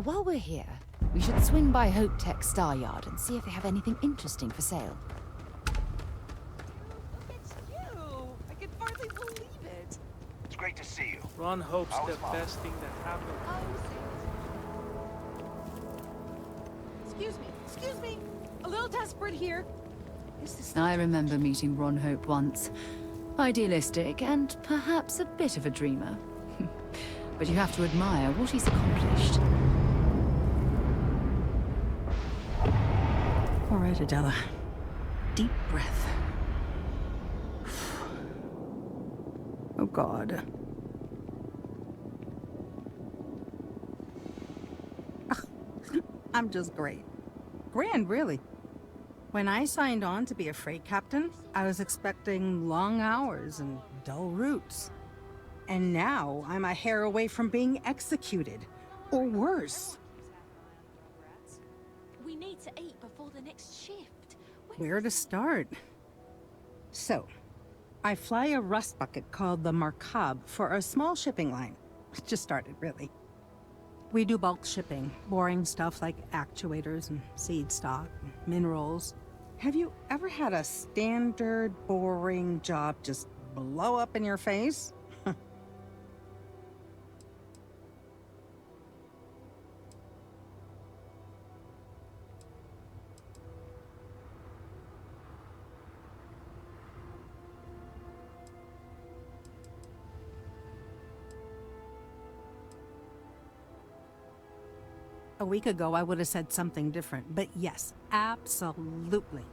While we're here, we should swing by Hopetech Star Yard and see if they have anything interesting for sale. Look at you! I can hardly believe it. It's great to see you. Ron hopes How the is Mom? best thing that happened. Excuse me. A little desperate here. Is this... I remember meeting Ron Hope once. Idealistic and perhaps a bit of a dreamer. But you have to admire what he's accomplished. All right, Adela. Deep breath. Oh, God. I'm just great. Grand, really. When I signed on to be a freight captain, I was expecting long hours and dull routes. And now I'm a hair away from being executed. Or worse. We need to eat before the next shift. Where to start? So, I fly a rust bucket called the Markab for a small shipping line. It just started, really. We do bulk shipping, boring stuff like actuators and seed stock, and minerals. Have you ever had a standard, boring job just blow up in your face? A week ago, I would have said something different, but yes, absolutely.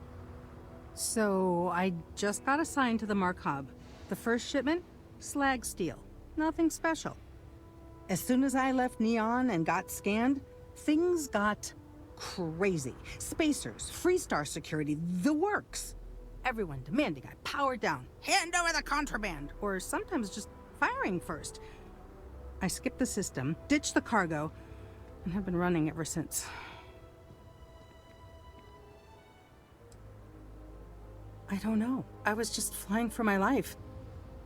So, I just got assigned to the Markab. The first shipment? Slag steel. Nothing special. As soon as I left Neon and got scanned, things got crazy. Spacers, Freestar security, the works. Everyone demanding I power down, hand over the contraband, or sometimes just firing first. I skipped the system, ditched the cargo, and have been running ever since. I don't know. I was just flying for my life.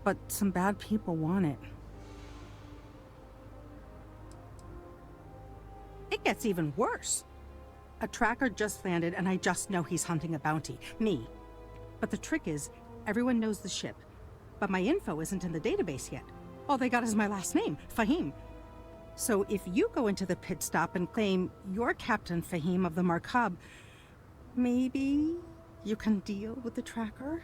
But some bad people want it. It gets even worse. A tracker just landed and I just know he's hunting a bounty. Me. But the trick is, everyone knows the ship. But my info isn't in the database yet. All they got is my last name, Fahim. So if you go into the pit stop and claim you're Captain Fahim of the Markab, maybe you can deal with the tracker?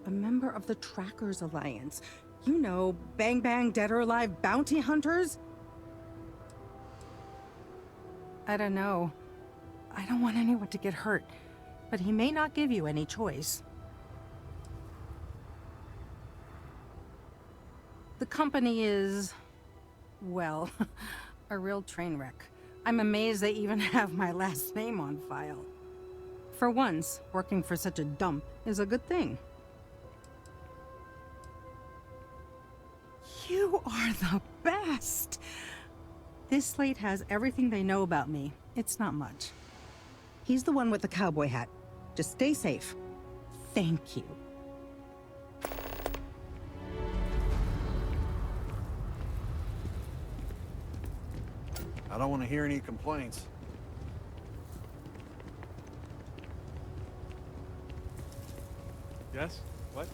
A member of the Trackers Alliance. You know, bang bang dead or alive bounty hunters? I don't know. I don't want anyone to get hurt, but he may not give you any choice. The company is, well, a real train wreck. I'm amazed they even have my last name on file. For once, working for such a dump is a good thing. You are the best! This slate has everything they know about me. It's not much. He's the one with the cowboy hat. Just stay safe. Thank you. I don't want to hear any complaints. Yes? What?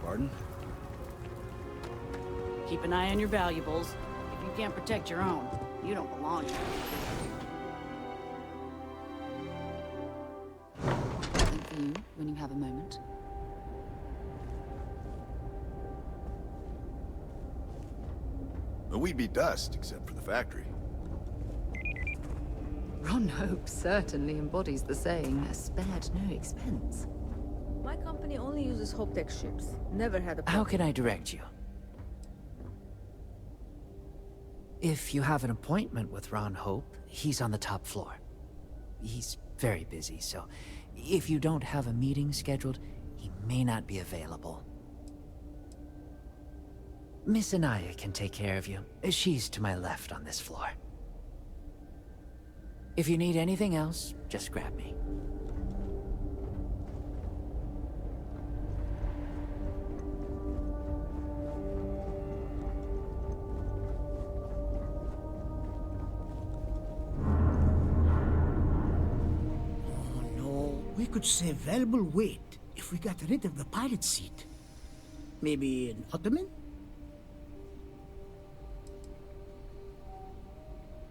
Pardon? Keep an eye on your valuables. If you can't protect your own, you don't belong here. Something for you when you have a moment. But we'd be dust, except for the factory. Ron Hope certainly embodies the saying, spared no expense. My company only uses Hopetech ships. Never had a How problem. can I direct you? If you have an appointment with Ron Hope, he's on the top floor. He's very busy, so if you don't have a meeting scheduled, he may not be available. Miss Anaya can take care of you. She's to my left on this floor. If you need anything else, just grab me. could save valuable weight if we got rid of the pilot seat. Maybe an ottoman?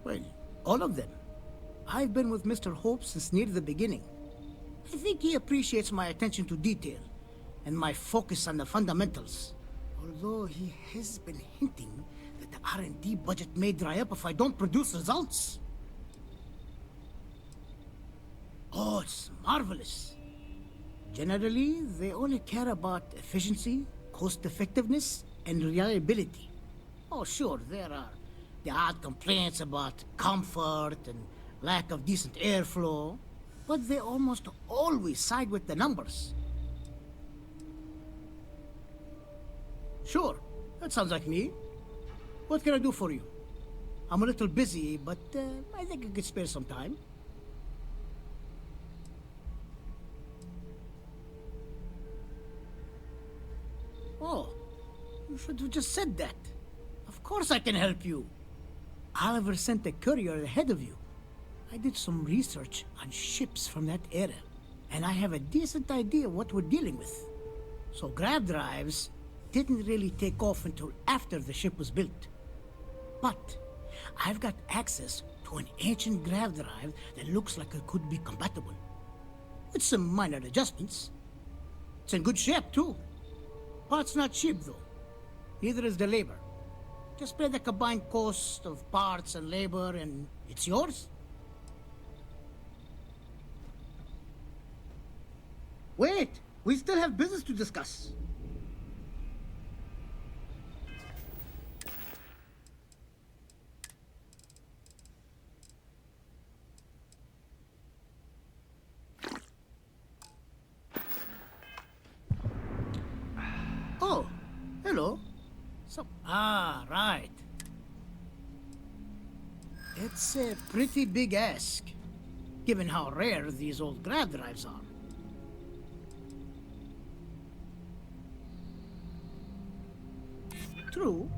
Well, all of them. I've been with Mr. Hope since near the beginning. I think he appreciates my attention to detail and my focus on the fundamentals. Although he has been hinting that the R&D budget may dry up if I don't produce results. Oh, it's marvelous. Generally, they only care about efficiency, cost-effectiveness, and reliability. Oh, sure, there are the odd complaints about comfort and lack of decent airflow, but they almost always side with the numbers. Sure, that sounds like me. What can I do for you? I'm a little busy, but I think I could spare some time. Oh, you should have just said that. Of course I can help you. Oliver sent a courier ahead of you. I did some research on ships from that era, and I have a decent idea what we're dealing with. So Grav Drives didn't really take off until after the ship was built. But I've got access to an ancient Grav Drive that looks like it could be compatible. With some minor adjustments. It's in good shape, too. Parts not cheap, though. Neither is the labor. Just pay the combined cost of parts and labor, and it's yours. Wait! We still have business to discuss. Oh, hello. Right. It's a pretty big ask, given how rare these old Grav Drives are. True.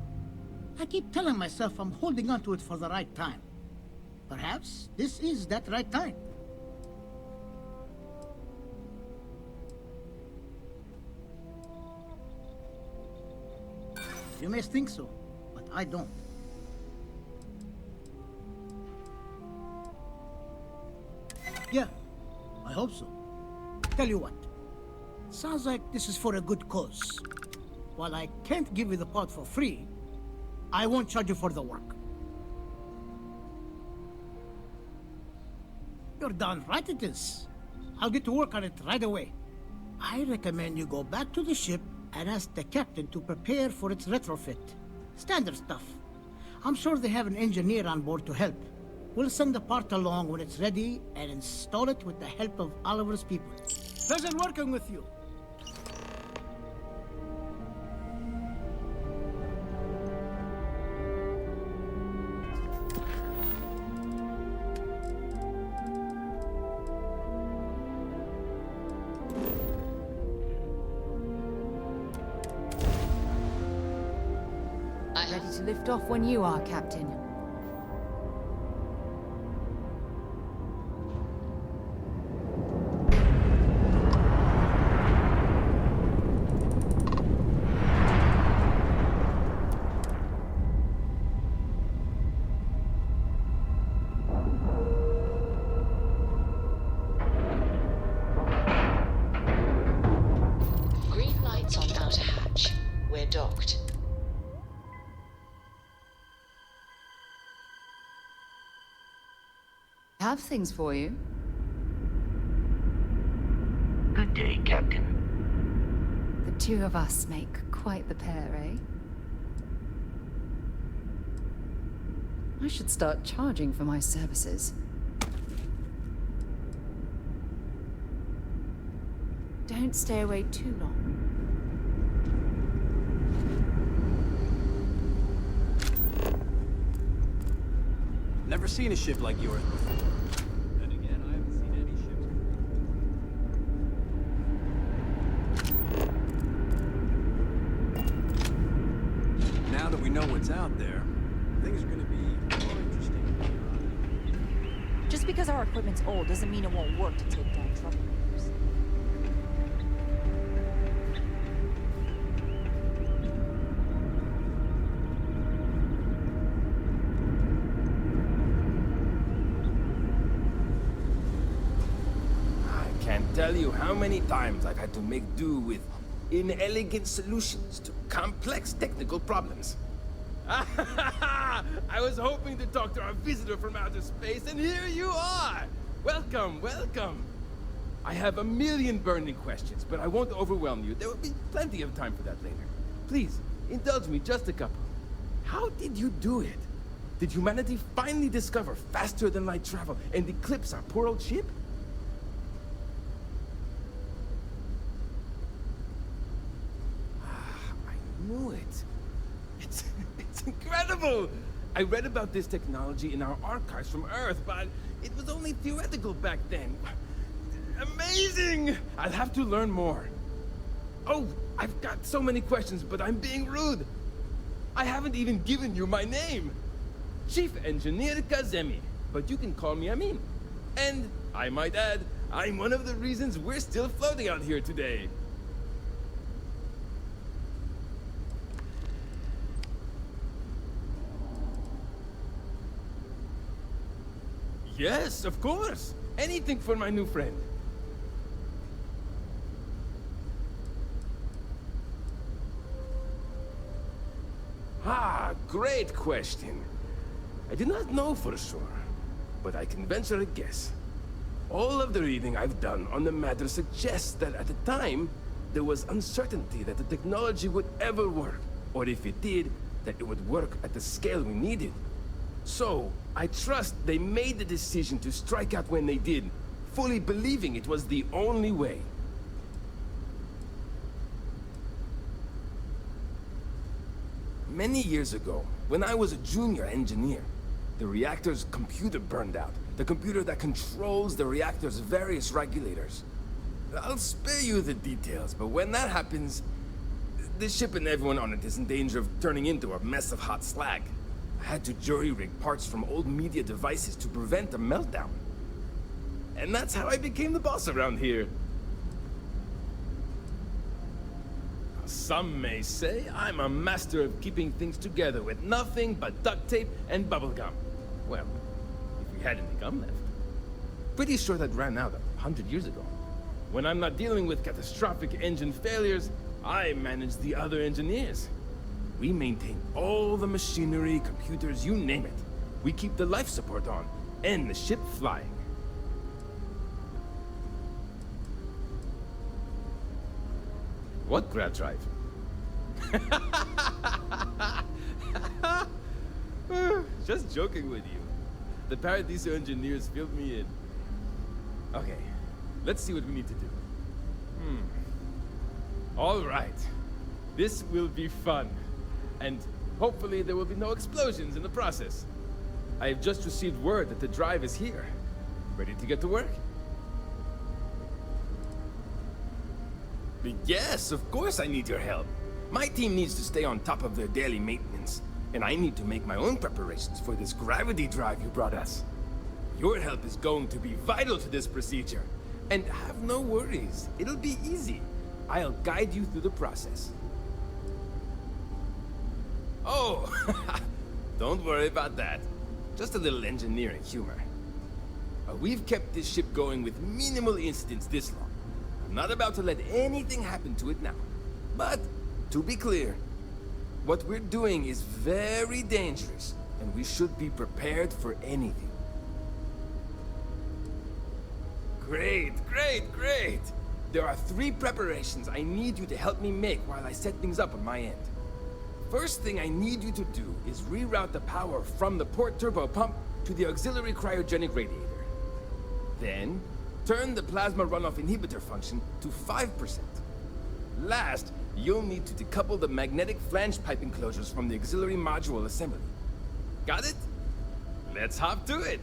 I keep telling myself I'm holding on to it for the right time. Perhaps this is that right time. You may think so, but I don't. Yeah, I hope so. Tell you what, sounds like this is for a good cause. While I can't give you the part for free, I won't charge you for the work. You're darn right it is. I'll get to work on it right away. I recommend you go back to the ship and ask the captain to prepare for its retrofit. Standard stuff. I'm sure they have an engineer on board to help. We'll send the part along when it's ready and install it with the help of Oliver's people. Pleasure working with you. Ready to lift off when you are, Captain. Green lights on outer hatch. We're docked. Have things for you. Good day, Captain. The two of us make quite the pair, eh? I should start charging for my services. Don't stay away too long. Never seen a ship like yours before. Then again, I haven't seen any ships. Now that we know what's out there, things are gonna be more interesting. Just because our equipment's old doesn't mean it won't work to take down trouble makers. tell you how many times I've had to make do with inelegant solutions to complex technical problems. I was hoping to talk to our visitor from outer space, and here you are! Welcome, welcome! I have a million burning questions, but I won't overwhelm you. There will be plenty of time for that later. Please, indulge me just a couple. How did you do it? Did humanity finally discover faster-than-light travel and eclipse our poor old ship? I knew it. It's incredible! I read about this technology in our archives from Earth, but it was only theoretical back then. Amazing! I'll have to learn more. Oh, I've got so many questions, but I'm being rude. I haven't even given you my name. Chief Engineer Kazemi, but you can call me Amin. And, I might add, I'm one of the reasons we're still floating out here today. Yes, of course. Anything for my new friend. Ah, great question. I do not know for sure, but I can venture a guess. All of the reading I've done on the matter suggests that at the time, there was uncertainty that the technology would ever work, or if it did, that it would work at the scale we needed. So, I trust they made the decision to strike out when they did, fully believing it was the only way. Many years ago, when I was a junior engineer, the reactor's computer burned out. The computer that controls the reactor's various regulators. I'll spare you the details, but when that happens, the ship and everyone on it is in danger of turning into a mess of hot slag. I had to jury-rig parts from old media devices to prevent a meltdown. And that's how I became the boss around here. Some may say I'm a master of keeping things together with nothing but duct tape and bubblegum. Well, if we had any gum left. Pretty sure that ran out 100 years ago. When I'm not dealing with catastrophic engine failures, I manage the other engineers. We maintain all the machinery, computers, you name it. We keep the life support on, and the ship flying. What Grav Drive? Just joking with you. The Paradiso engineers filled me in. Okay, let's see what we need to do. All right. This will be fun. And hopefully there will be no explosions in the process. I have just received word that the drive is here. Ready to get to work? Yes, of course I need your help. My team needs to stay on top of their daily maintenance, and I need to make my own preparations for this gravity drive you brought us. Your help is going to be vital to this procedure. And have no worries, it'll be easy. I'll guide you through the process. Oh, don't worry about that. Just a little engineering humor. We've kept this ship going with minimal incidents this long. I'm not about to let anything happen to it now. But, to be clear, what we're doing is very dangerous, and we should be prepared for anything. Great, great, great! There are 3 preparations I need you to help me make while I set things up on my end. First thing I need you to do is reroute the power from the port turbo pump to the auxiliary cryogenic radiator. Then, turn the plasma runoff inhibitor function to 5%. Last, you'll need to decouple the magnetic flange pipe enclosures from the auxiliary module assembly. Got it? Let's hop to it!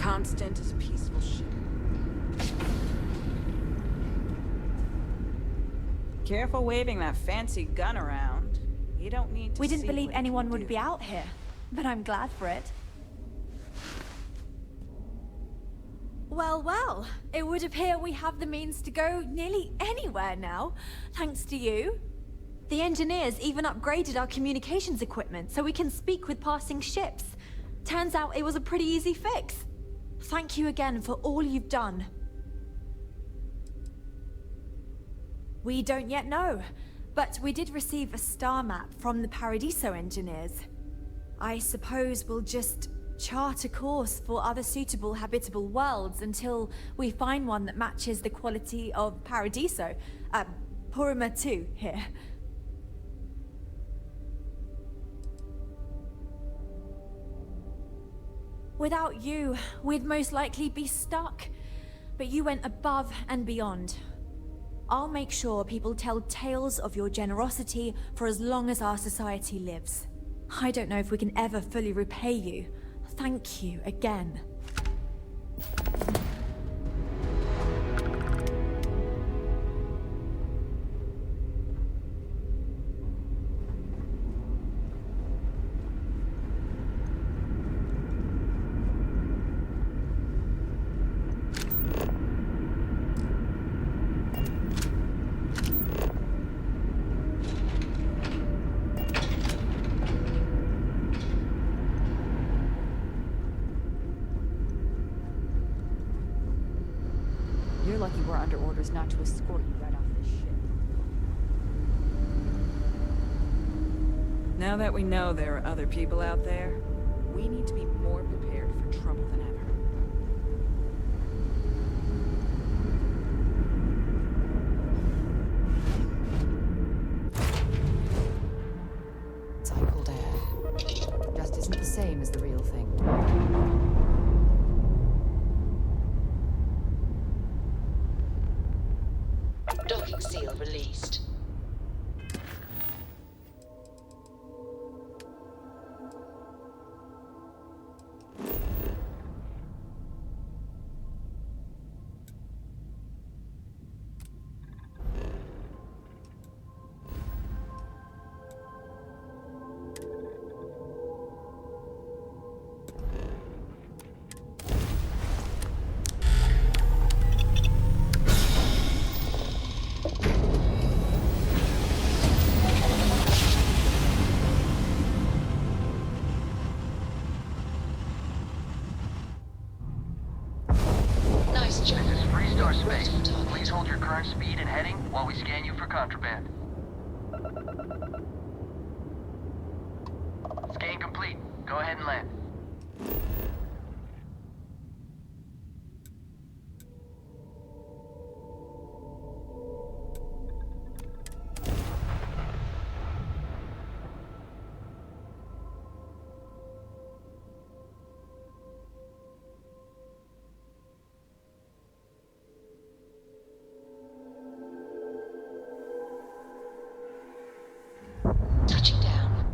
constant as a peaceful ship. Careful waving that fancy gun around. You don't need to We didn't see believe what it anyone can would do. be out here, but I'm glad for it. Well, well, it would appear we have the means to go nearly anywhere now, thanks to you. The engineers even upgraded our communications equipment so we can speak with passing ships. Turns out it was a pretty easy fix. Thank you again for all you've done. We don't yet know, but we did receive a star map from the Paradiso engineers. I suppose we'll just chart a course for other suitable habitable worlds until we find one that matches the quality of Paradiso. Purima 2 here. Without you, we'd most likely be stuck. But you went above and beyond. I'll make sure people tell tales of your generosity for as long as our society lives. I don't know if we can ever fully repay you. Thank you again. You're lucky we're under orders not to escort you right off this ship. Now that we know there are other people out there, we need to be more prepared for trouble than ever. Cycled air. Just isn't the same as the real thing. Docking seal released. This is Freestar Space. Please hold your current speed and heading while we scan you for contraband. Scan complete. Go ahead and land. Touching down.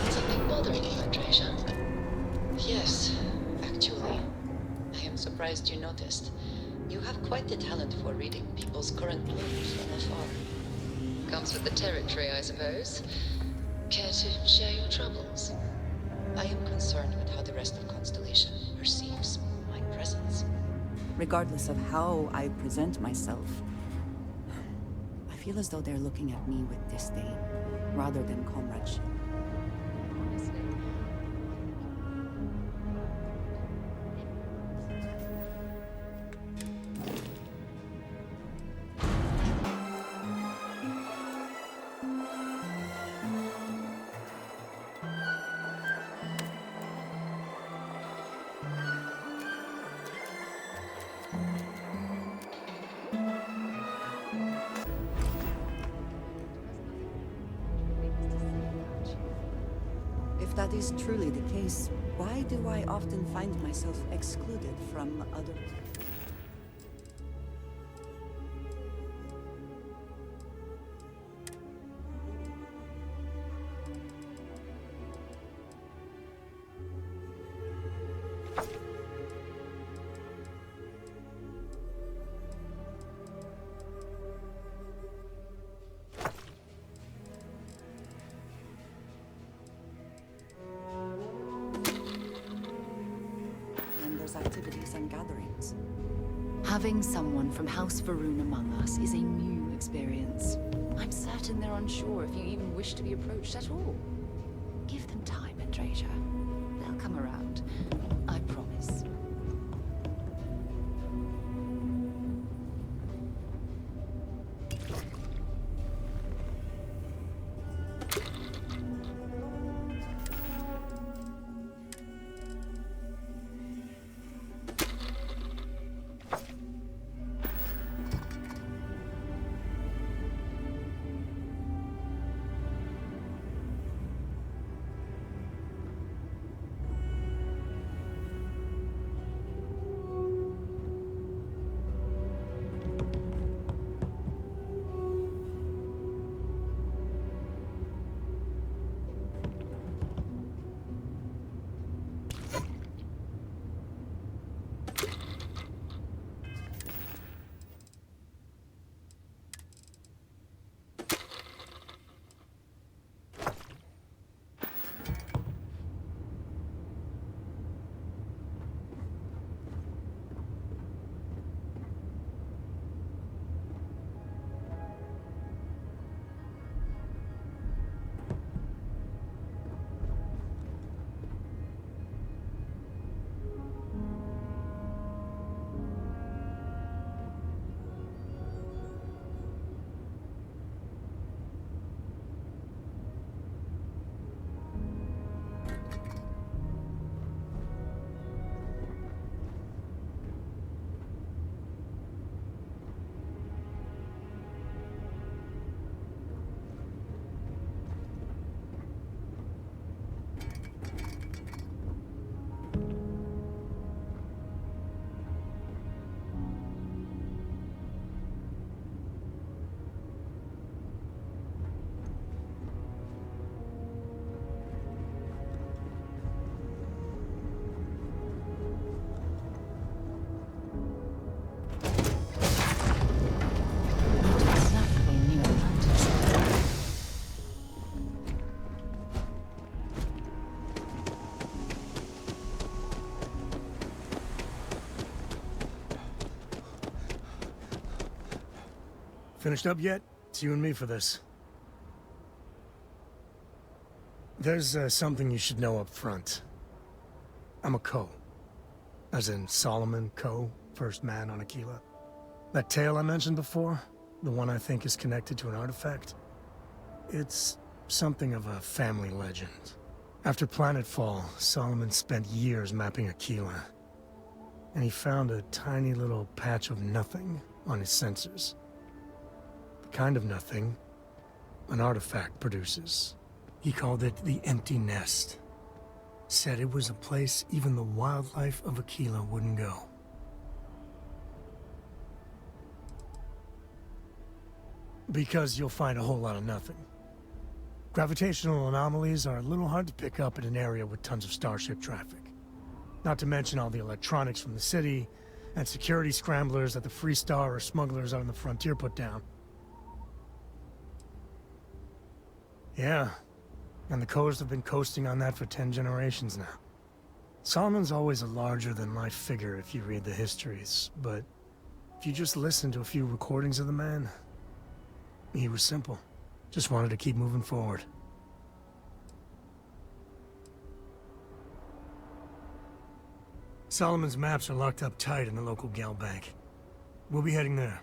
Something bothering you, Andreja? Yes, actually. I am surprised you noticed. You have quite the talent for reading people's current moods from afar. Comes with the territory, I suppose. Care to share your troubles? I am concerned with how the rest of Constellation perceives my presence. Regardless of how I present myself, I feel as though they're looking at me with disdain, rather than comradeship. If that is truly the case, why do I often find myself excluded from other... festivities and gatherings. Having someone from House Varun among us is a new experience. I'm certain they're unsure if you even wish to be approached at all. Give them time, Andrasia. They'll come around. I promise. Finished up yet? It's you and me for this. There's something you should know up front. I'm a Ko. As in Solomon Ko, first man on Akila. That tale I mentioned before, the one I think is connected to an artifact, it's something of a family legend. After Planetfall, Solomon spent years mapping Akila, and he found a tiny little patch of nothing on his sensors. The kind of nothing an artifact produces. He called it the Empty Nest. Said it was a place even the wildlife of Akila wouldn't go. Because you'll find a whole lot of nothing. Gravitational anomalies are a little hard to pick up in an area with tons of starship traffic. Not to mention all the electronics from the city, and security scramblers that the Free Star or smugglers out on the frontier put down. Yeah, and the Kos have been coasting on that for 10 generations now. Solomon's always a larger-than-life figure if you read the histories, but if you just listen to a few recordings of the man, he was simple. Just wanted to keep moving forward. Solomon's maps are locked up tight in the local gal bank. We'll be heading there.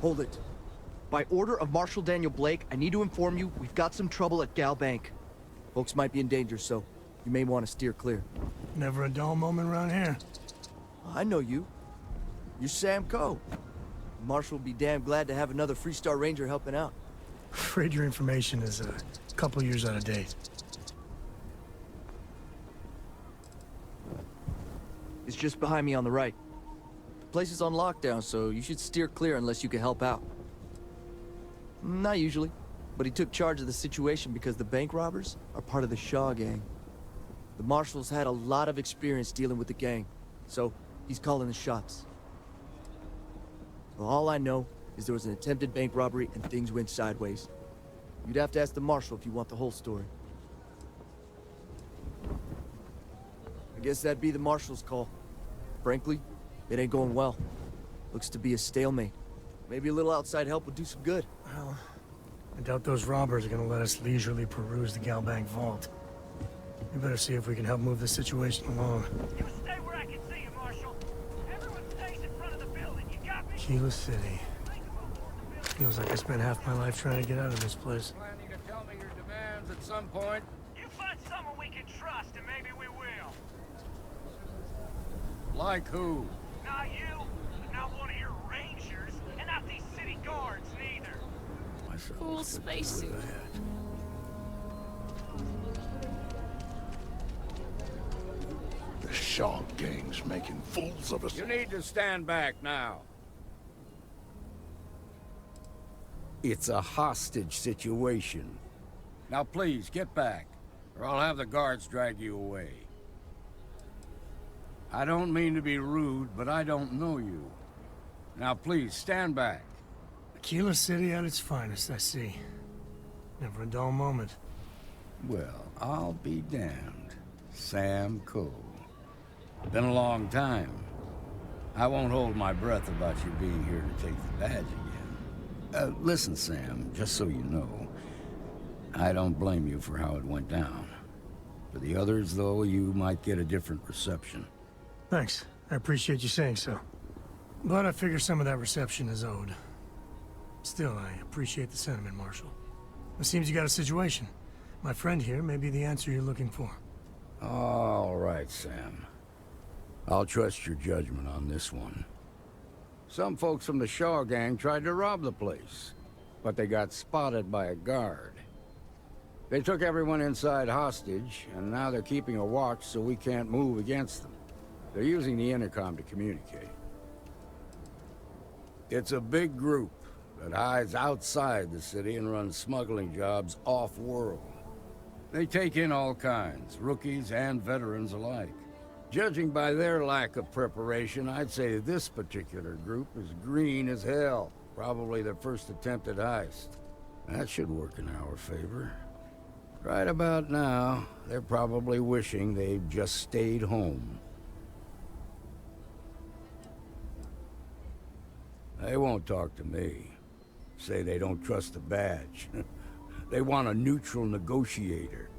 Hold it. By order of Marshal Daniel Blake, I need to inform you we've got some trouble at Gal Bank. Folks might be in danger, so you may want to steer clear. Never a dull moment around here. I know you. You're Sam Coe. Marshal will be damn glad to have another Free Star Ranger helping out. Afraid your information is a couple years out of date. It's just behind me on the right. Place is on lockdown, so you should steer clear unless you can help out. Not usually, but he took charge of the situation because the bank robbers are part of the Shaw gang. The Marshals had a lot of experience dealing with the gang, so he's calling the shots. Well, all I know is there was an attempted bank robbery and things went sideways. You'd have to ask the Marshal if you want the whole story. I guess that'd be the Marshal's call. Frankly, it ain't going well. Looks to be a stalemate. Maybe a little outside help would do some good. Well, I doubt those robbers are gonna let us leisurely peruse the Galbank vault. We better see if we can help move the situation along. You stay where I can see you, Marshal. Everyone stays in front of the building. You got me? Akila City. Feels like I spent half my life trying to get out of this place. Planning to tell me your demands at some point? You find someone we can trust, and maybe we will. Like who? Not you, not one of your rangers, and not these city guards neither. Cool spacesuit. The Shaw gang's making fools of us. You need to stand back now. It's a hostage situation. Now please, get back, or I'll have the guards drag you away. I don't mean to be rude, but I don't know you. Now please, stand back. Akila City at its finest, I see. Never a dull moment. Well, I'll be damned. Sam Cole. Been a long time. I won't hold my breath about you being here to take the badge again. Listen, Sam, just so you know, I don't blame you for how it went down. For the others, though, you might get a different reception. Thanks. I appreciate you saying so. But I figure some of that reception is owed. Still, I appreciate the sentiment, Marshal. It seems you got a situation. My friend here may be the answer you're looking for. All right, Sam. I'll trust your judgment on this one. Some folks from the Shaw gang tried to rob the place, but they got spotted by a guard. They took everyone inside hostage, and now they're keeping a watch so we can't move against them. They're using the intercom to communicate. It's a big group that hides outside the city and runs smuggling jobs off-world. They take in all kinds, rookies and veterans alike. Judging by their lack of preparation, I'd say this particular group is green as hell. Probably their first attempt at heist. That should work in our favor. Right about now, they're probably wishing they'd just stayed home. They won't talk to me. Say they don't trust the badge. They want a neutral negotiator.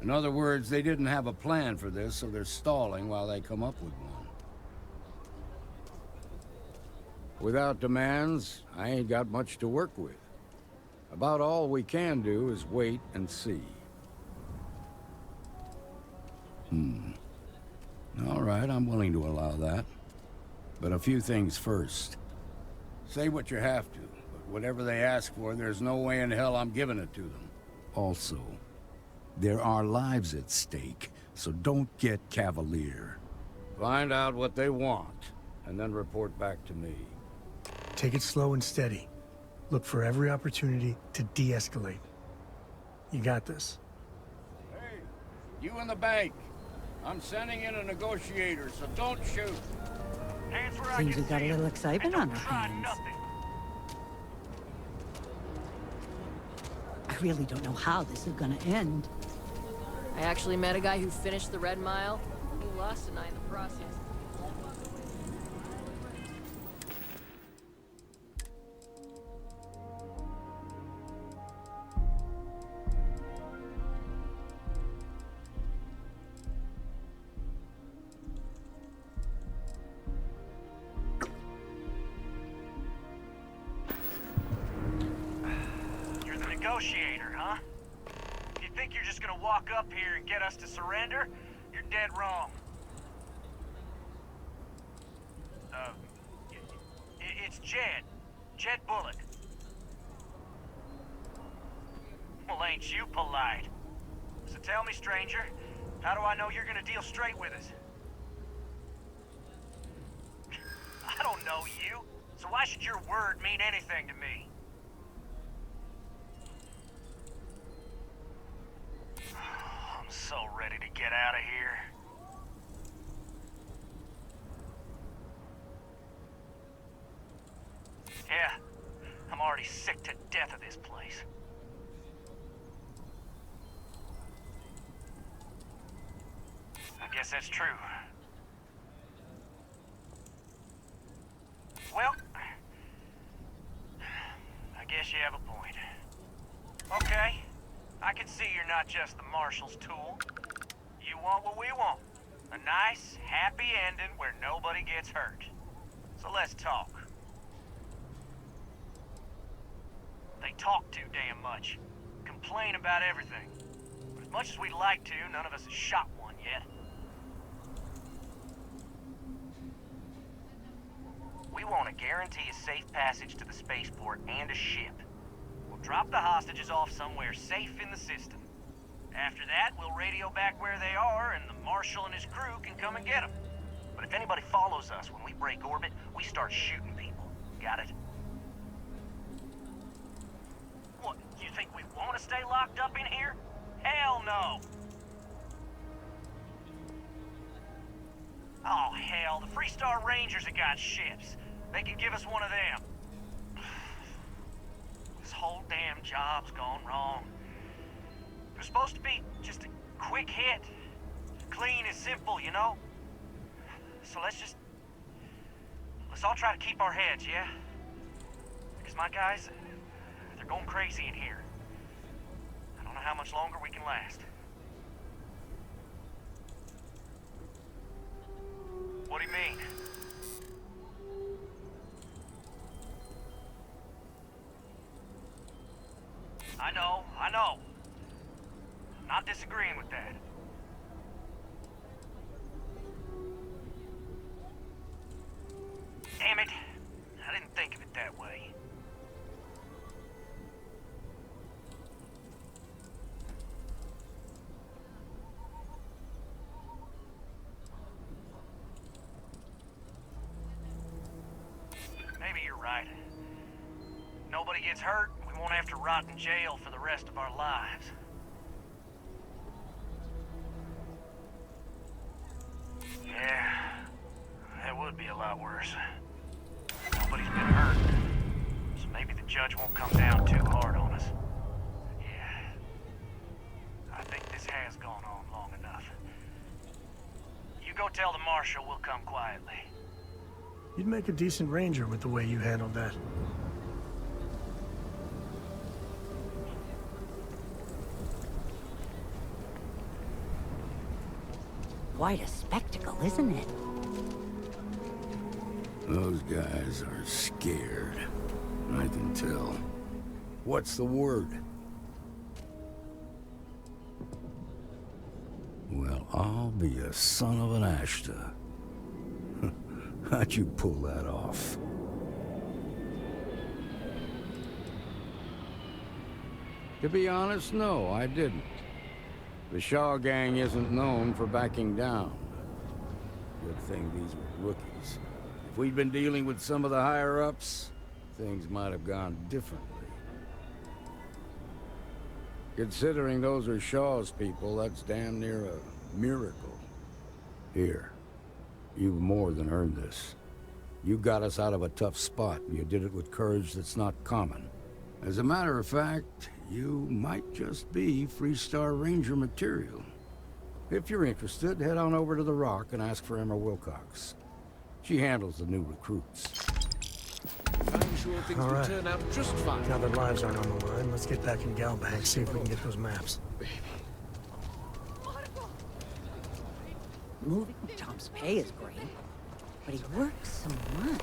In other words, they didn't have a plan for this, so they're stalling while they come up with one. Without demands, I ain't got much to work with. About all we can do is wait and see. All right, I'm willing to allow that. But a few things first. Say what you have to, but whatever they ask for, there's no way in hell I'm giving it to them. Also, there are lives at stake, so don't get cavalier. Find out what they want, and then report back to me. Take it slow and steady. Look for every opportunity to de-escalate. You got this. Hey, you in the bank. I'm sending in a negotiator, so don't shoot. Seems we've got a little excitement on our hands. I really don't know how this is gonna end. I actually met a guy who finished the Red Mile. He lost an eye in the process. You're the negotiator, huh? If you think you're just gonna walk up here and get us to surrender, you're dead wrong. It's Jed. Jed Bullock. Well, ain't you polite? So tell me, stranger, how do I know you're gonna deal straight with us? I don't know you, so why should your word mean anything to me? I'm so ready to get out of here. Yeah, I'm already sick to death of this place. I guess that's true. Well, I guess you have a point. Okay, I can see you're not just the Marshal's tool. You want what we want. A nice, happy ending where nobody gets hurt. So let's talk. They talk too damn much. Complain about everything. But as much as we'd like to, none of us has shot one yet. We want to guarantee a safe passage to the spaceport and a ship. We'll drop the hostages off somewhere safe in the system. After that, we'll radio back where they are, and the Marshal and his crew can come and get them. But if anybody follows us when we break orbit, we start shooting people. Got it? What, you think we want to stay locked up in here? Hell no! Oh, hell, the Freestar Rangers have got ships. They can give us one of them. This whole damn job's gone wrong. It was supposed to be just a quick hit. Clean and simple, you know? So let's all try to keep our heads, yeah? Because my guys, they're going crazy in here. I don't know how much longer we can last. What do you mean? I know. I'm not disagreeing with that. Damn it. I didn't think of it that way. Maybe you're right. Nobody gets hurt, we won't have to rot in jail for the rest of our lives. Yeah, that would be a lot worse. Nobody's been hurt, so maybe the judge won't come down too hard on us. Yeah, I think this has gone on long enough. You go tell the Marshal we'll come quietly. You'd make a decent ranger with the way you handled that. Quite a spectacle, isn't it? Those guys are scared. I can tell. What's the word? Well, I'll be a son of an ashta. How'd you pull that off? To be honest, no, I didn't. The Shaw gang isn't known for backing down. Good thing these were rookies. If we'd been dealing with some of the higher-ups, things might have gone differently. Considering those are Shaw's people, that's damn near a miracle. Here, you've more than earned this. You got us out of a tough spot, and you did it with courage that's not common. As a matter of fact, you might just be Freestar Ranger material. If you're interested, head on over to the Rock and ask for Emma Wilcox. She handles the new recruits. I'm sure things will turn out just fine. Now that lives aren't on the line, let's get back in Galbank, see if we can get those maps. Moving Tom's pay is great, but he works so much.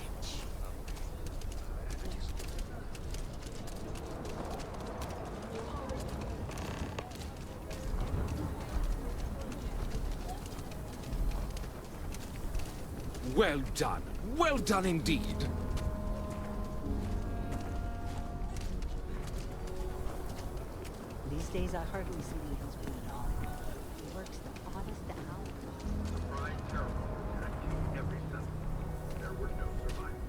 Well done. Well done indeed. These days I hardly see the husband at all. He works the oddest hours. There were no survivors.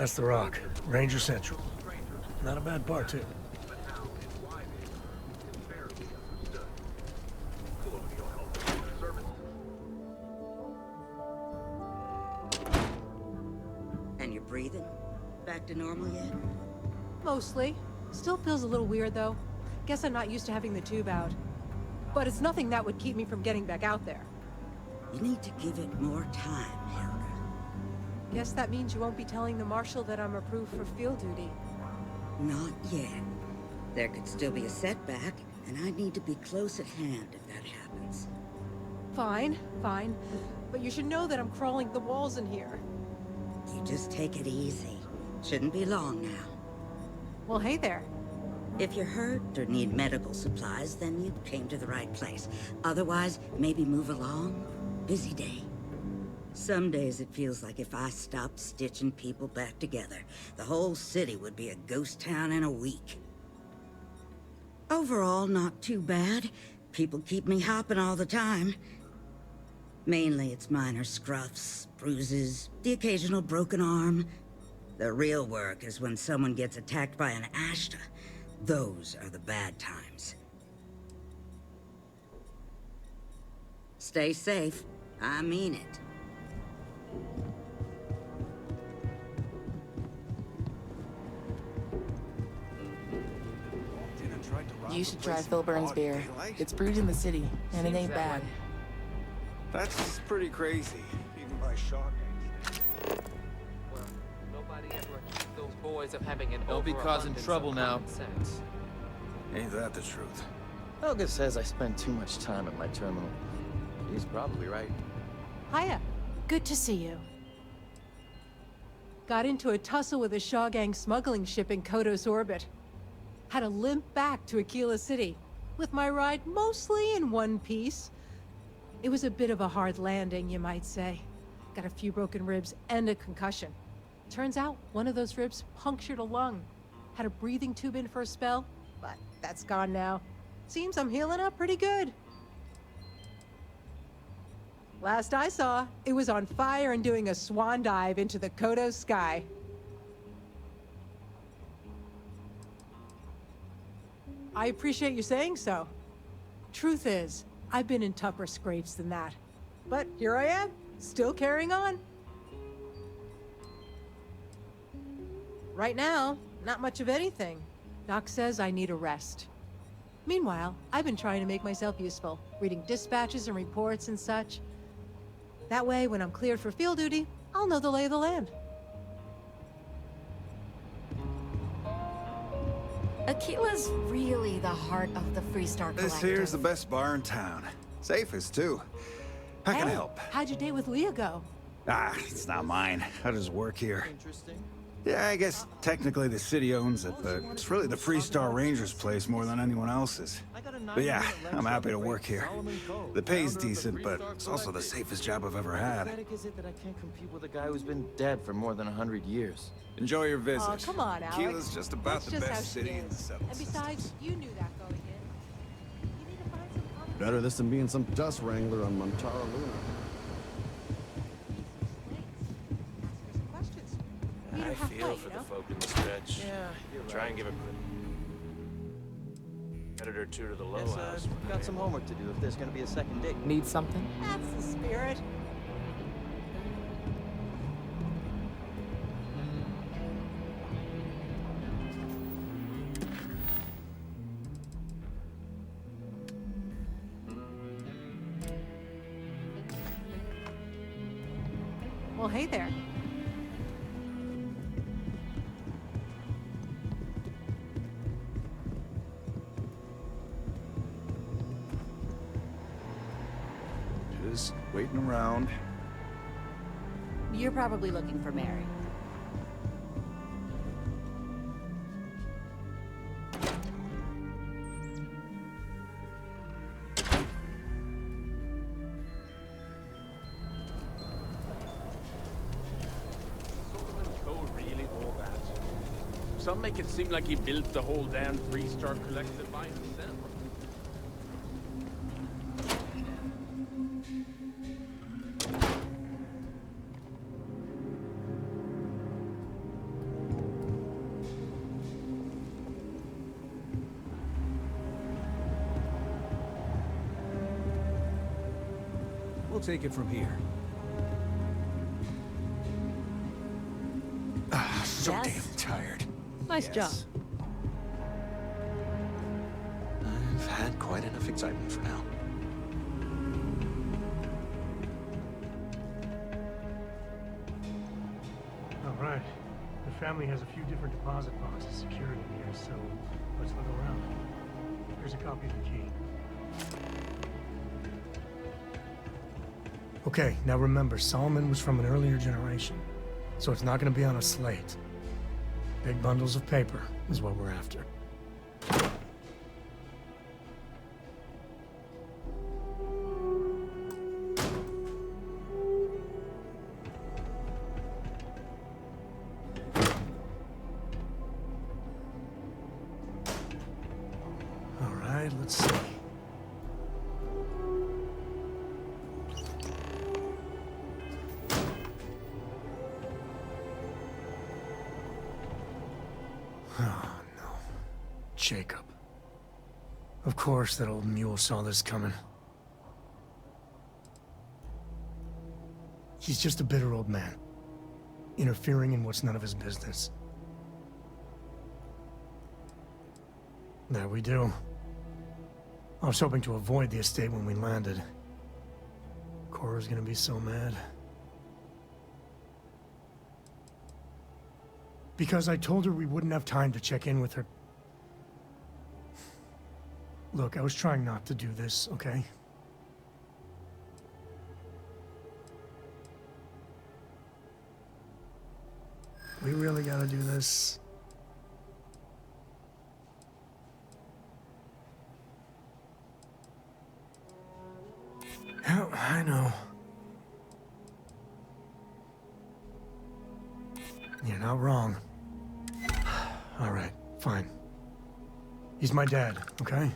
That's the Rock. Ranger Central. Not a bad bar, too. And you're breathing? Back to normal yet? Mostly. Still feels a little weird, though. Guess I'm not used to having the tube out. But it's nothing that would keep me from getting back out there. You need to give it more time, Helga. Guess that means you won't be telling the Marshal that I'm approved for field duty. Not yet. There could still be a setback, and I need to be close at hand if that happens. Fine, fine. But you should know that I'm crawling the walls in here. You just take it easy. Shouldn't be long now. Well, hey there. If you're hurt or need medical supplies, then you came to the right place. Otherwise, maybe move along. Busy day. Some days it feels like if I stopped stitching people back together, the whole city would be a ghost town in a week. Overall, not too bad. People keep me hopping all the time. Mainly it's minor scruffs, bruises, the occasional broken arm. The real work is when someone gets attacked by an ashta. Those are the bad times. Stay safe. I mean it. You should try Philburn's beer. It's brewed in the city, and it ain't bad. That's pretty crazy, even by Shaw gangs. Well, nobody ever accused those boys of having an Don't be causing overabundance trouble of now. common sense. Ain't that the truth? Helga says I spend too much time at my terminal. He's probably right. Hiya. Good to see you. Got into a tussle with a Shaw Gang smuggling ship in Kodos orbit. Had to limp back to Akila City, with my ride mostly in one piece. It was a bit of a hard landing, you might say. Got a few broken ribs and a concussion. Turns out one of those ribs punctured a lung. Had a breathing tube in for a spell, but that's gone now. Seems I'm healing up pretty good. Last I saw, it was on fire and doing a swan dive into the Kodos sky. I appreciate you saying so. Truth is, I've been in tougher scrapes than that. But here I am, still carrying on. Right now, not much of anything. Doc says I need a rest. Meanwhile, I've been trying to make myself useful, reading dispatches and reports and such. That way, when I'm cleared for field duty, I'll know the lay of the land. Akila's really the heart of the Freestar Collective. This here's the best bar in town. Safest, too. How can I help? How'd your date with Leah go? Ah, it's not mine. I just work here. Yeah, I guess technically the city owns it, but it's really the Freestar Rangers' place more than anyone else's. But yeah, I'm happy to work here. The pay's decent, but it's also the safest job I've ever had. Pathetic is it that I can't compete with a guy who's been dead for more than 100 years? Enjoy your visit. Oh, come on, Alex. Aquila's just about That's the just how best she city in the is. Seven And besides, you knew that going in. Better this than being some dust wrangler on Montara Luna. I feel for the folk in the stretch. Yeah, you're Try right. and give a credit or two to the low Guess, house. we've got some homework to do if there's gonna be a second date. Need something? That's the spirit. Well, hey there. Just waiting around. You're probably looking for Mary. Really all that. Some make it seem like he built the whole damn Freestar Collective by himself. take it from here. So Yes. damn tired. Nice job. I've had quite enough excitement for now. All right. The family has a few different deposit boxes secured in here, so let's look around. Here's a copy of the key. Okay, now remember, Solomon was from an earlier generation, so it's not going to be on a slate. Big bundles of paper is what we're after. All right, let's see. Oh, no. Jacob. Of course that old mule saw this coming. He's just a bitter old man, interfering in what's none of his business. There we do. I was hoping to avoid the estate when we landed. Cora's gonna be so mad. Because I told her we wouldn't have time to check in with her. Look, I was trying not to do this, okay? We really gotta do this. Yeah, I know. You're not wrong. All right, fine. He's my dad, okay?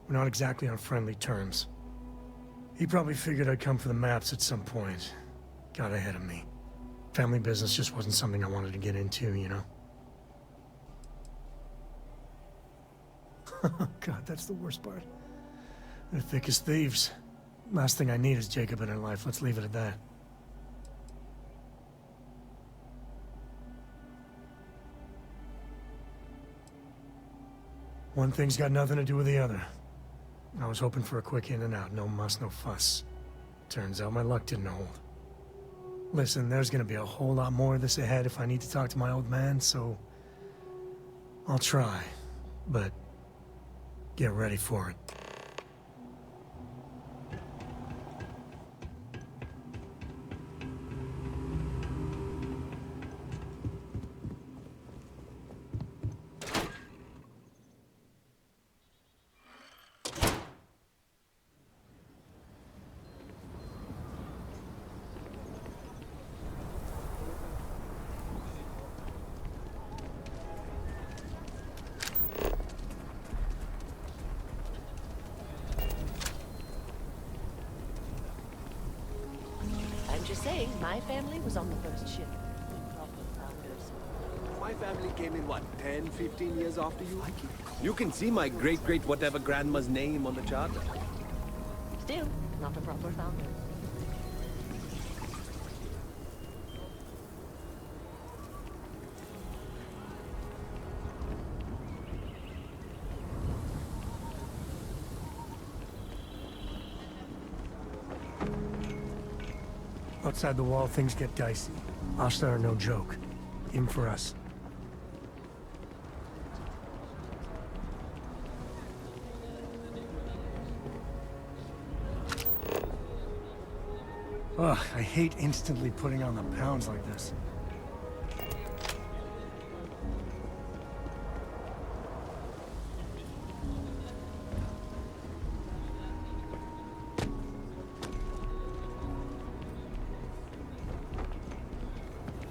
We're not exactly on friendly terms. He probably figured I'd come for the maps at some point. Got ahead of me. Family business just wasn't something I wanted to get into, you know? God, that's the worst part. They're thick as thieves. Last thing I need is Jacob in her life. Let's leave it at that. One thing's got nothing to do with the other. I was hoping for a quick in and out. No muss, no fuss. Turns out my luck didn't hold. Listen, there's gonna be a whole lot more of this ahead if I need to talk to my old man, so... I'll try, but... get ready for it. I'm just saying, my family was on the first ship. My family came in, what, 10, 15 years after you? You can see my great-great-whatever grandma's name on the charter. Still, not a proper founder. Outside the wall, things get dicey. Ashta are no joke. Even for us. Ugh, I hate instantly putting on the pounds like this.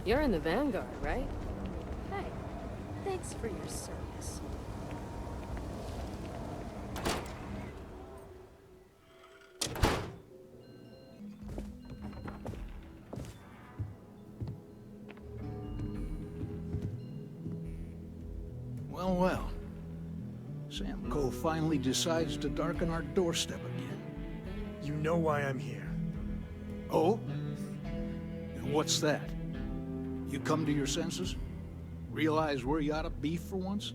You're in the Vanguard, right? Hey, thanks for your service. Well, well. Sam Cole finally decides to darken our doorstep again. You know why I'm here. Oh? And what's that? You come to your senses? Realize where you ought to be for once?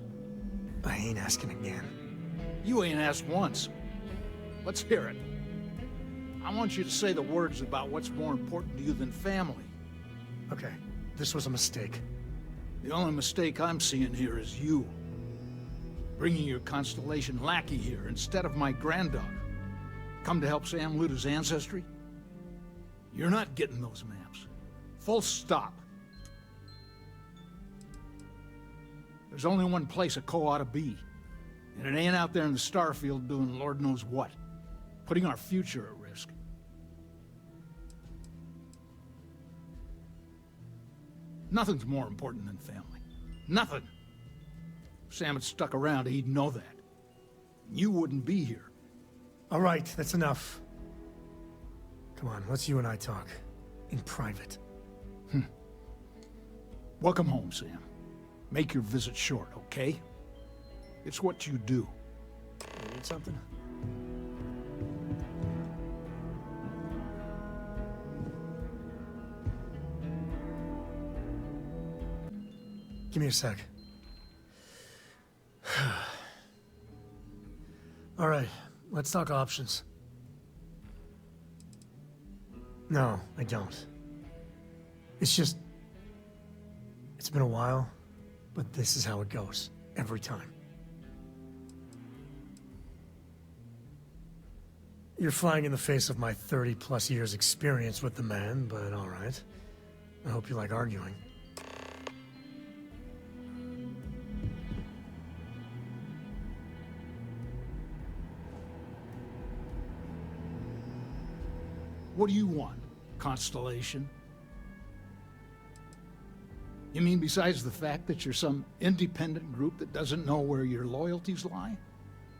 I ain't asking again. You ain't asked once. Let's hear it. I want you to say the words about what's more important to you than family. Okay, this was a mistake. The only mistake I'm seeing here is you. Bringing your Constellation lackey here instead of my granddaughter. Come to help Sam loot his ancestry? You're not getting those maps. Full stop. There's only one place a Co ought to be. And it ain't out there in the Starfield doing Lord knows what. Putting our future at risk. Nothing's more important than family. Nothing. If Sam had stuck around, he'd know that. You wouldn't be here. All right, that's enough. Come on, let's you and I talk. In private. Welcome home, Sam. Make your visit short, okay? It's what you do. You need something? Give me a sec. All right, let's talk options. No, I don't. It's just... It's been a while, but this is how it goes. Every time. You're flying in the face of my 30-plus years experience with the man, but all right. I hope you like arguing. What do you want, Constellation? You mean besides the fact that you're some independent group that doesn't know where your loyalties lie?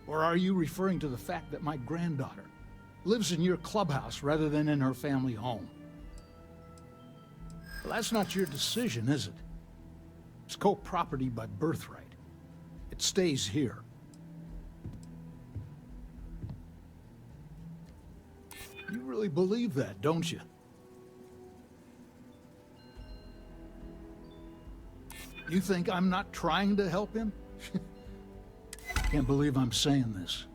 Or are you referring to the fact that my granddaughter lives in your clubhouse rather than in her family home? Well, that's not your decision, is it? It's co-property by birthright. It stays here. You really believe that, don't you? You think I'm not trying to help him? Can't believe I'm saying this.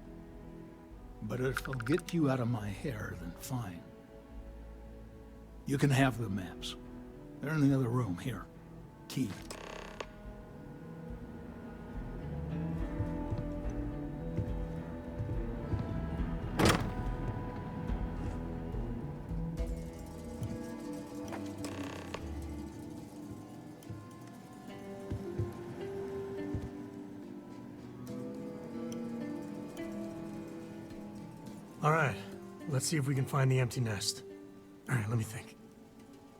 But if it'll get you out of my hair, then fine. You can have the maps. They're in the other room, here. Key. All right, let's see if we can find the empty nest. All right, let me think.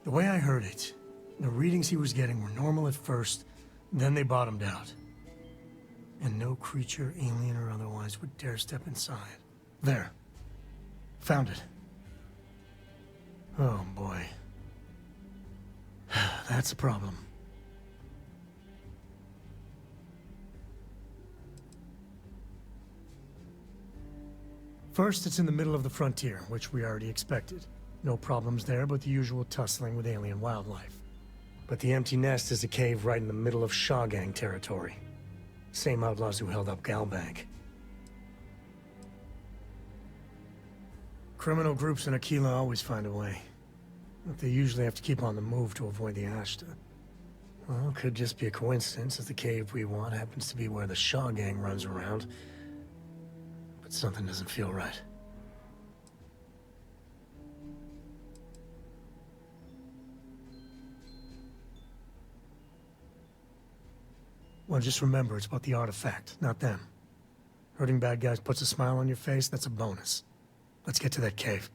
The way I heard it, the readings he was getting were normal at first, then they bottomed out. And no creature, alien or otherwise, would dare step inside. There. Found it. Oh, boy. That's a problem. First, it's in the middle of the frontier, which we already expected. No problems there, but the usual tussling with alien wildlife. But the empty nest is a cave right in the middle of Shaw Gang territory. Same outlaws who held up Galbank. Criminal groups in Akila always find a way. But they usually have to keep on the move to avoid the ashta. Well, could just be a coincidence that the cave we want happens to be where the Shaw Gang runs around. But something doesn't feel right. Well, just remember, it's about the artifact, not them. Hurting bad guys puts a smile on your face, that's a bonus. Let's get to that cave.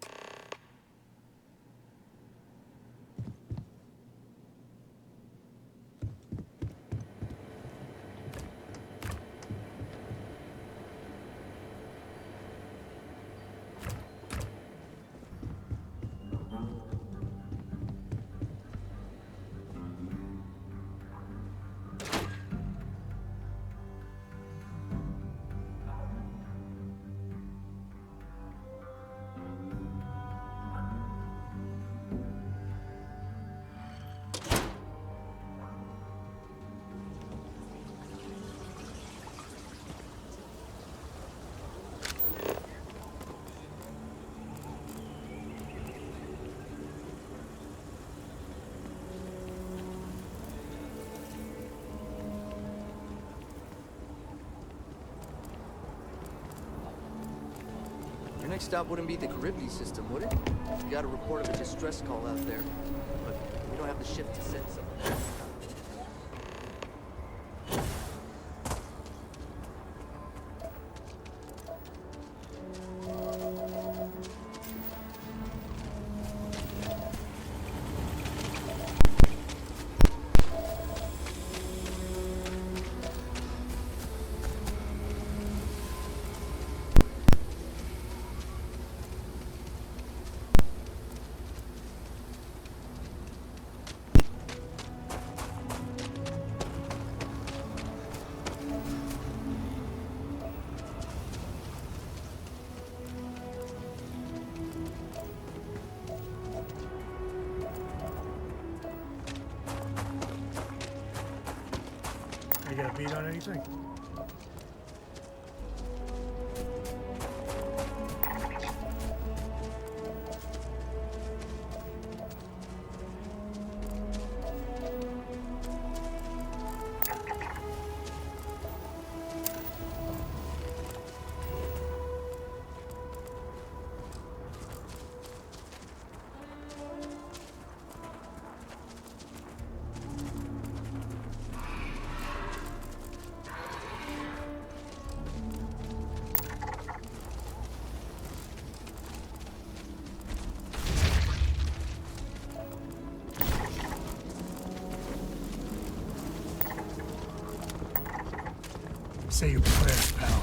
next stop wouldn't be the Caribbean system, would it? We got a report of a distress call out there, but we don't have the ship to send someone. You got a beat on anything? Say your prayers, pal.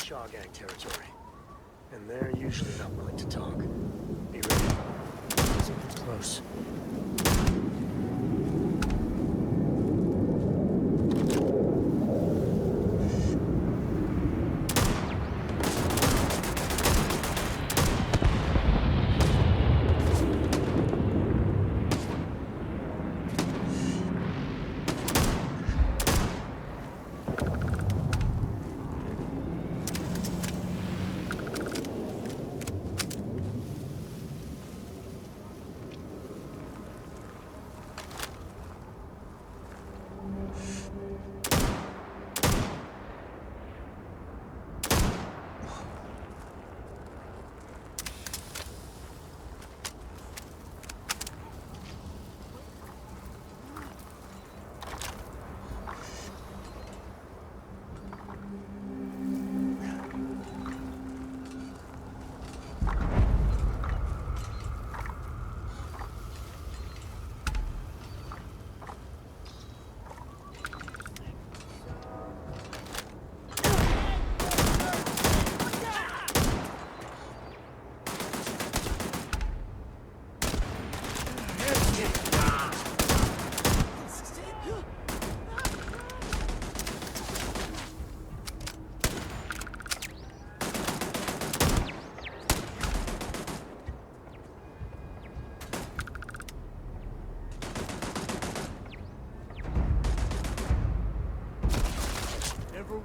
Shaw gang territory. And they're usually not willing to talk. Be ready. Something's close.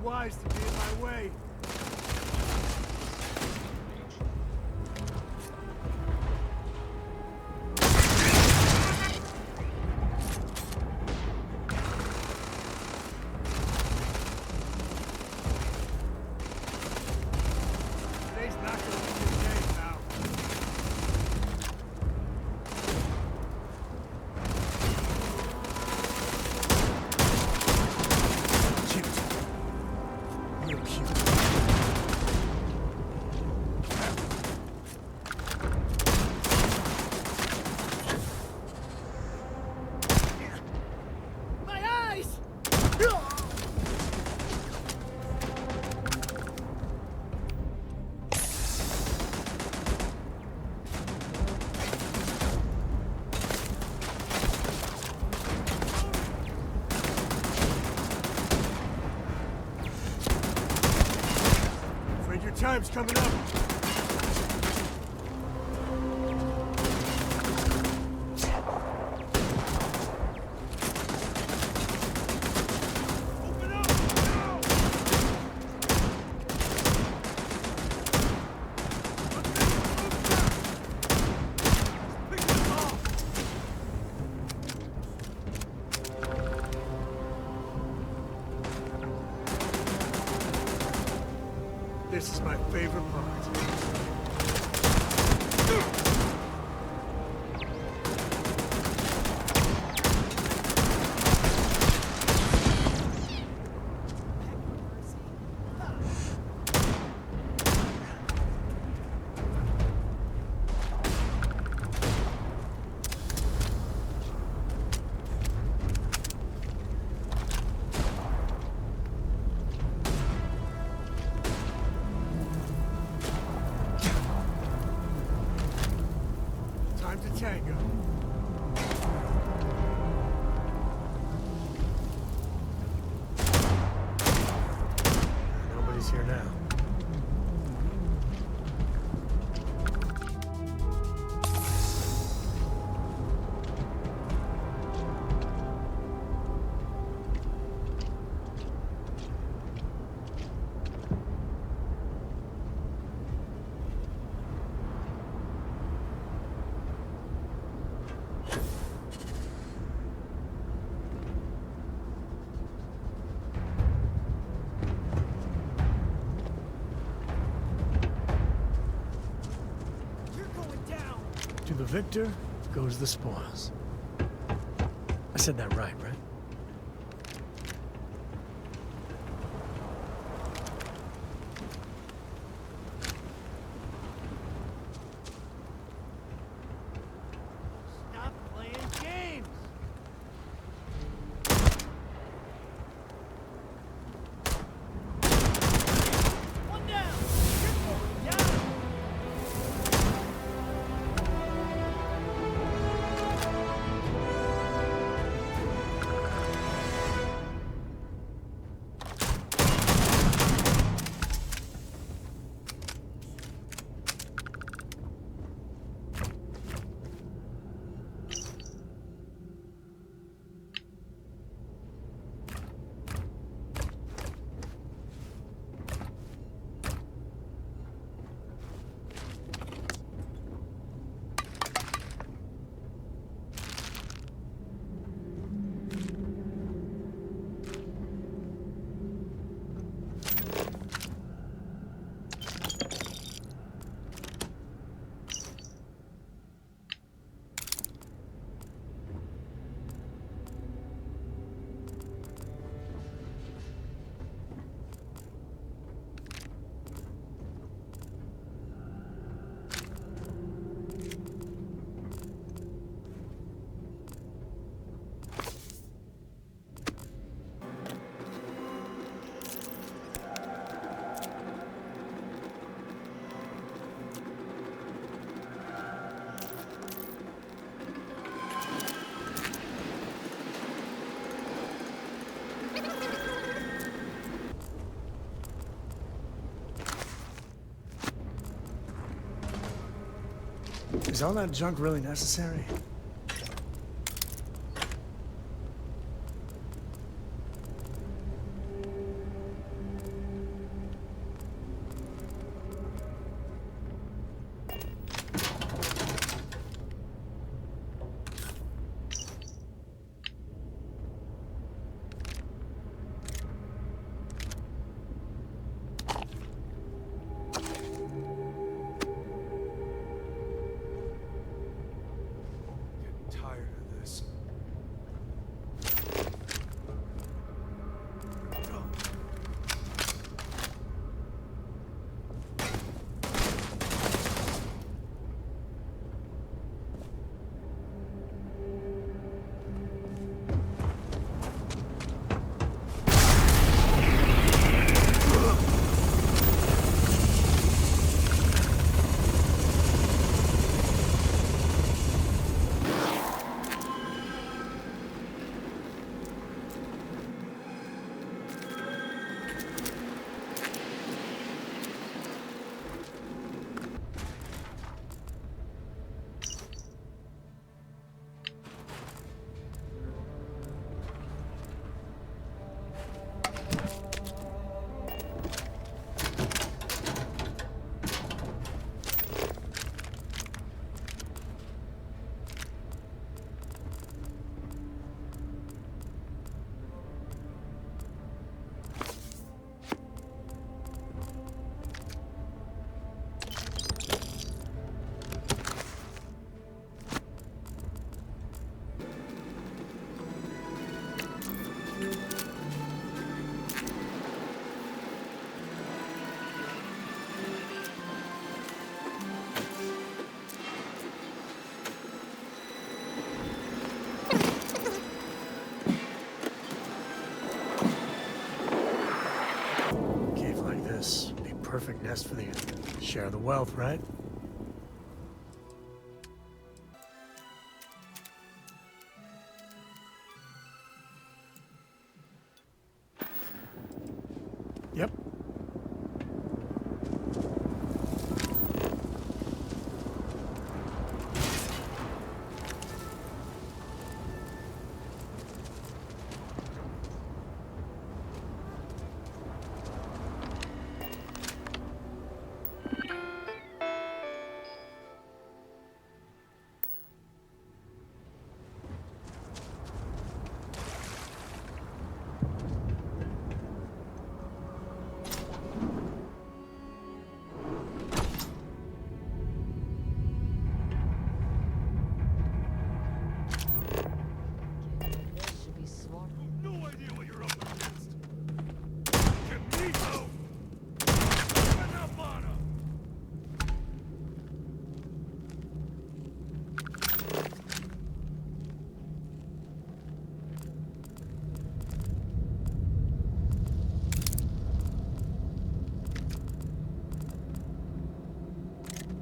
wise to be in my way. Time's coming up. This is my favorite part. Tango. Nobody's here now. To the victor goes the spoils. I said that right? Stop playing games! One down! You're going down! Is all that junk really necessary? Just for the share the wealth, right? Yep.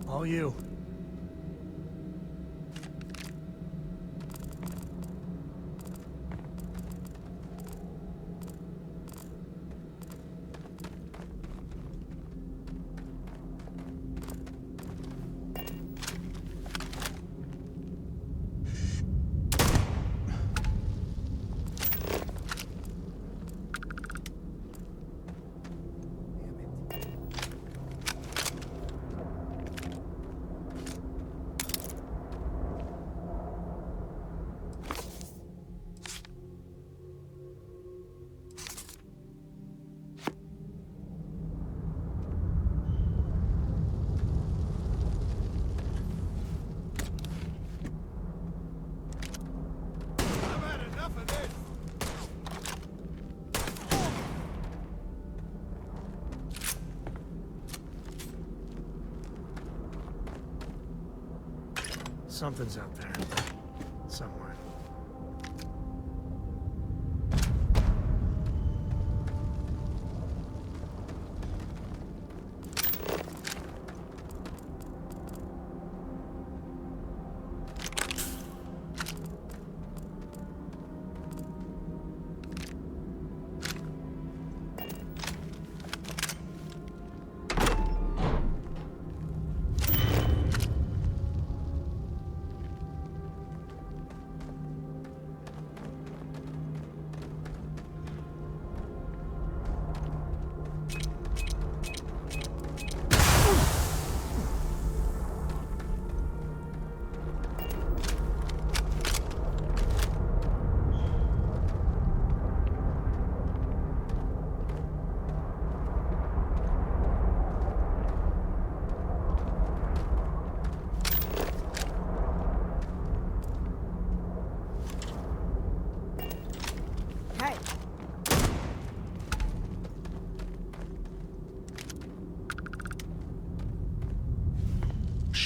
All you. Something's out there. Somewhere.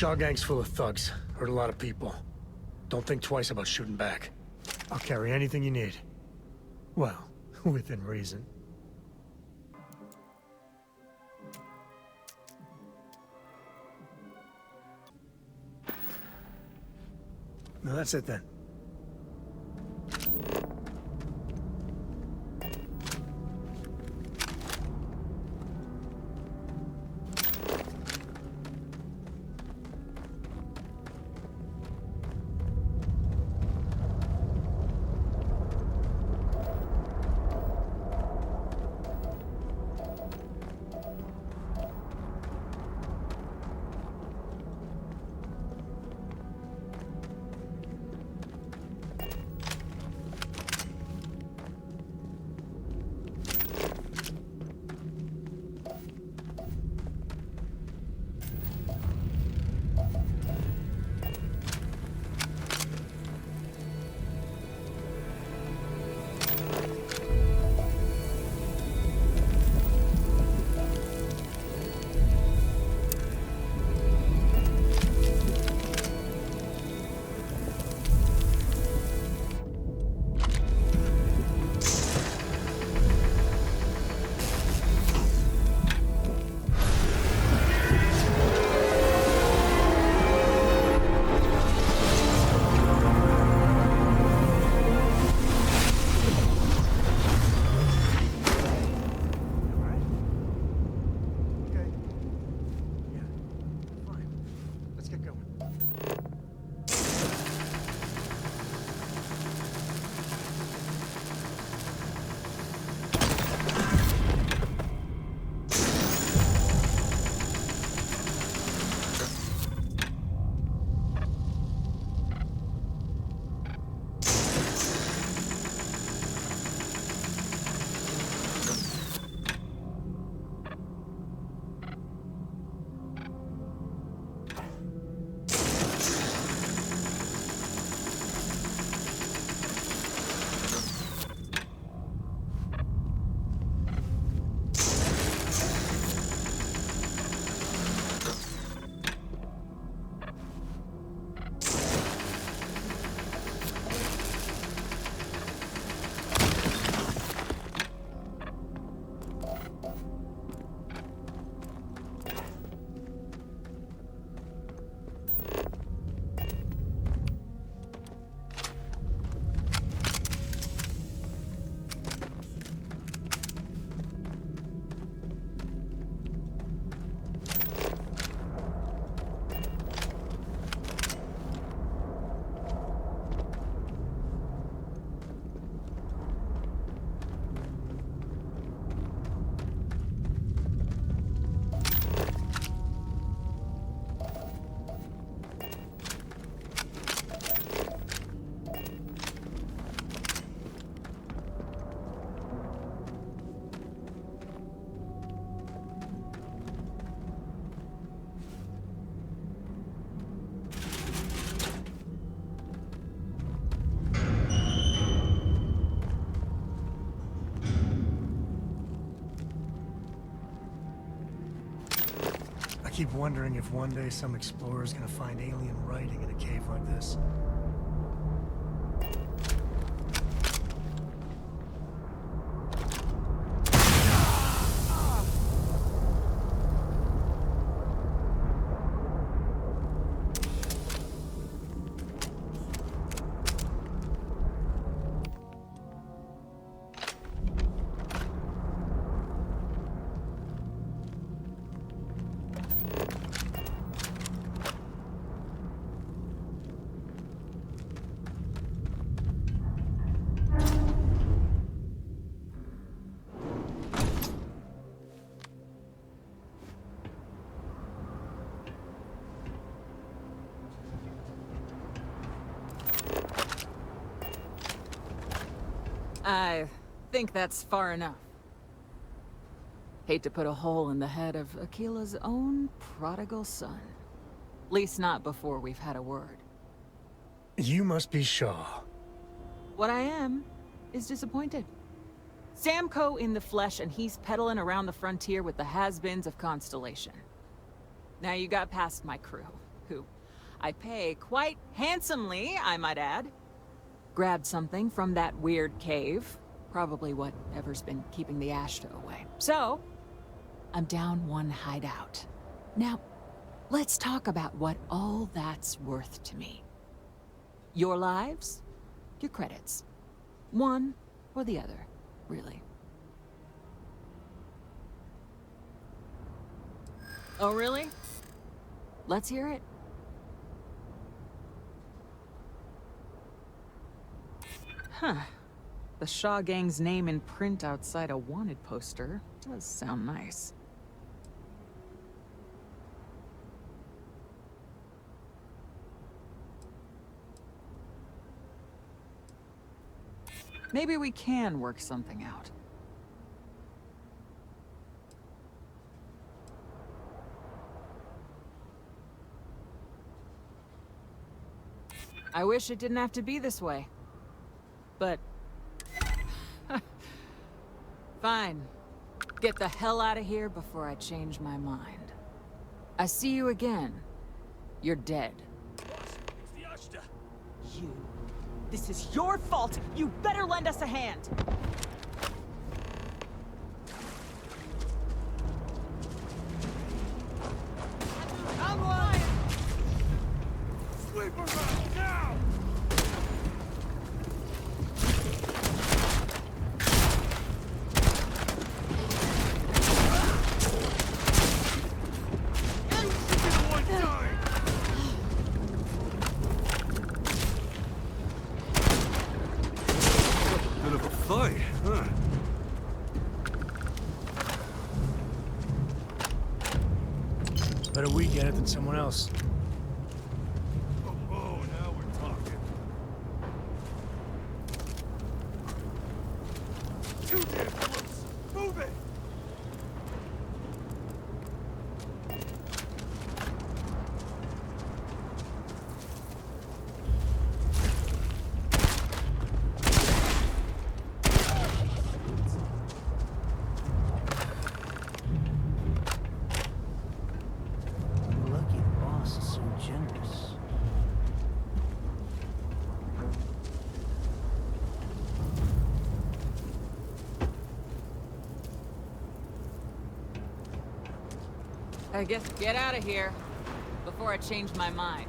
Shaw gang's full of thugs. Hurt a lot of people. Don't think twice about shooting back. I'll carry anything you need. Well, within reason. No, that's it then. keep wondering if one day some explorer's gonna find alien writing in a cave like this. I think that's far enough. Hate to put a hole in the head of Akila's own prodigal son. At least not before we've had a word. You must be Shaw. What I am is disappointed. Samco in the flesh, and he's peddling around the frontier with the has-beens of Constellation. Now you got past my crew, who I pay quite handsomely, I might add. Grabbed something from that weird cave. Probably whatever's been keeping the ashta away. So, I'm down one hideout. Now, let's talk about what all that's worth to me. Your lives, your credits. One or the other, really. Oh, really? Let's hear it. Huh. The Shaw Gang's name in print outside a wanted poster does sound nice. Maybe we can work something out. I wish it didn't have to be this way. But... fine. Get the hell out of here before I change my mind. I see you again. You're dead. It's the ashta. You. This is your fault. You better lend us a hand. I'm lying. Sweep around now. Better we get it than someone else. Oh, now we're talking. Too damn close. Move it. I guess get out of here before I change my mind.